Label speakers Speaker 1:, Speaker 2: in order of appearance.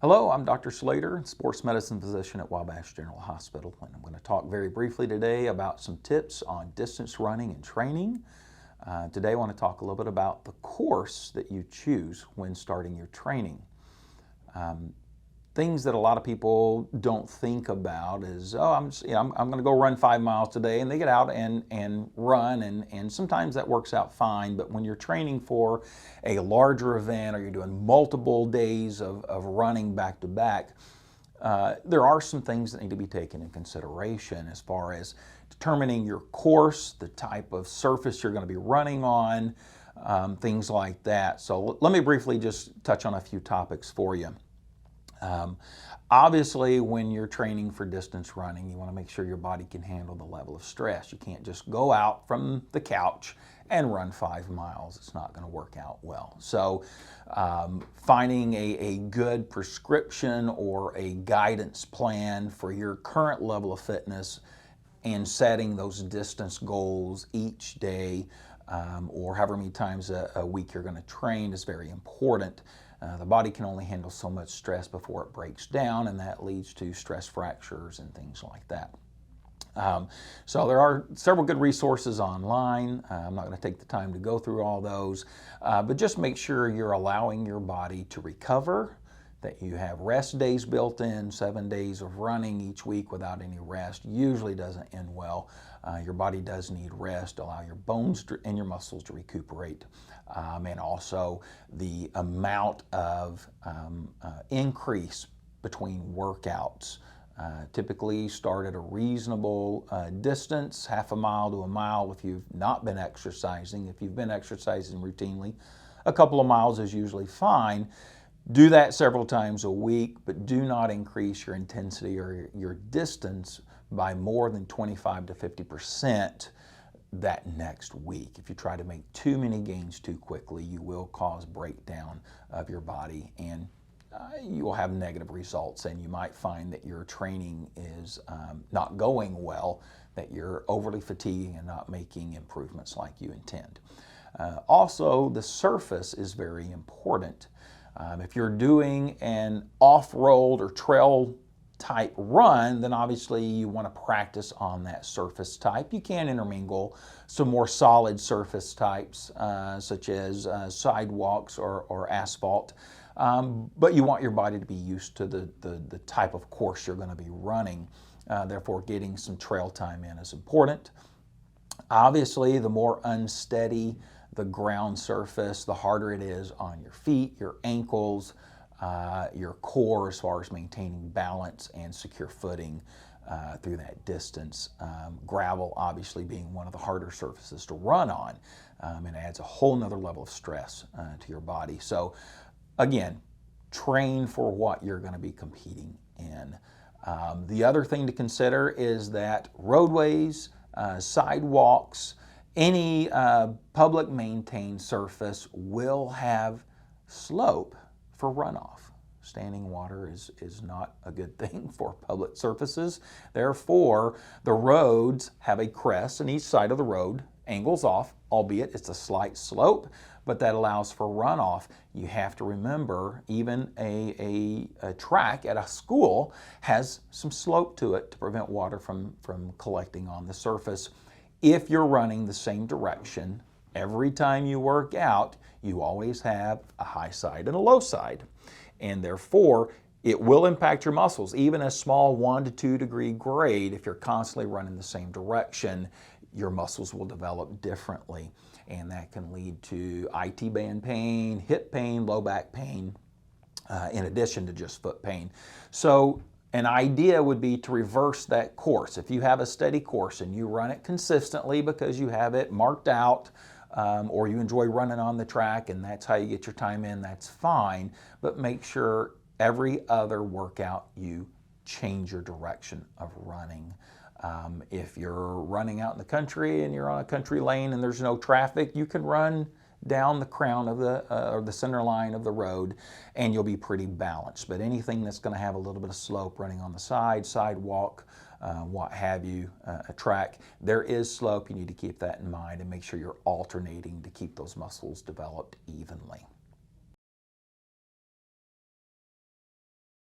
Speaker 1: Hello, I'm Dr. Slater, sports medicine physician at Wabash General Hospital, and I'm going to talk very briefly today about some tips on distance running and training. Today I want to talk a little bit about the course that you choose when starting your training. Things that a lot of people don't think about is, I'm going to go run 5 miles today, and they get out and run, and sometimes that works out fine, but when you're training for a larger event or you're doing multiple days of running back to back, there are some things that need to be taken in consideration as far as determining your course, the type of surface you're going to be running on, things like that. So let me briefly just touch on a few topics for you. Obviously, when you're training for distance running, you want to make sure your body can handle the level of stress. You can't just go out from the couch and run 5 miles. It's not going to work out well. So finding a good prescription or a guidance plan for your current level of fitness and setting those distance goals each day or however many times a week you're going to train is very important. The body can only handle so much stress before it breaks down, and that leads to stress fractures and things like that. So there are several good resources online. I'm not going to take the time to go through all those, but just make sure you're allowing your body to recover, that you have rest days built in. 7 days of running each week without any rest usually doesn't end well. Your body does need rest, allow your bones and your muscles to recuperate. And also the amount of increase between workouts. Typically start at a reasonable distance, half a mile to a mile if you've not been exercising. If you've been exercising routinely, a couple of miles is usually fine. Do that several times a week, but do not increase your intensity or your distance by more than 25 to 50% that next week. If you try to make too many gains too quickly, you will cause breakdown of your body, and you will have negative results, and you might find that your training is not going well, that you're overly fatiguing and not making improvements like you intend. Also, the surface is very important. If you're doing an off-road or trail type run, then obviously you want to practice on that surface type. You can intermingle some more solid surface types such as sidewalks or asphalt, but you want your body to be used to the type of course you're going to be running. Therefore, getting some trail time in is important. Obviously, the more unsteady the ground surface, the harder it is on your feet, your ankles, your core as far as maintaining balance and secure footing through that distance. Gravel obviously being one of the harder surfaces to run on, and adds a whole nother level of stress to your body. So again, train for what you're going to be competing in. The other thing to consider is that roadways, sidewalks, any public maintained surface will have slope for runoff. Standing water is not a good thing for public surfaces. Therefore, the roads have a crest, and each side of the road angles off, albeit it's a slight slope, but that allows for runoff. You have to remember, even a track at a school has some slope to it to prevent water from collecting on the surface. If you're running the same direction every time you work out, you always have a high side and a low side. And therefore, it will impact your muscles. Even a small 1 to 2 degree grade, if you're constantly running the same direction, your muscles will develop differently. And that can lead to IT band pain, hip pain, low back pain, in addition to just foot pain. So an idea would be to reverse that course. If you have a steady course and you run it consistently because you have it marked out, or you enjoy running on the track and that's how you get your time in, that's fine. But make sure every other workout you change your direction of running. If you're running out in the country and you're on a country lane and there's no traffic, you can run down the crown of or the center line of the road, and you'll be pretty balanced. But anything that's going to have a little bit of slope, running on the side, sidewalk, what have you, a track, there is slope. You need to keep that in mind and make sure you're alternating to keep those muscles developed evenly.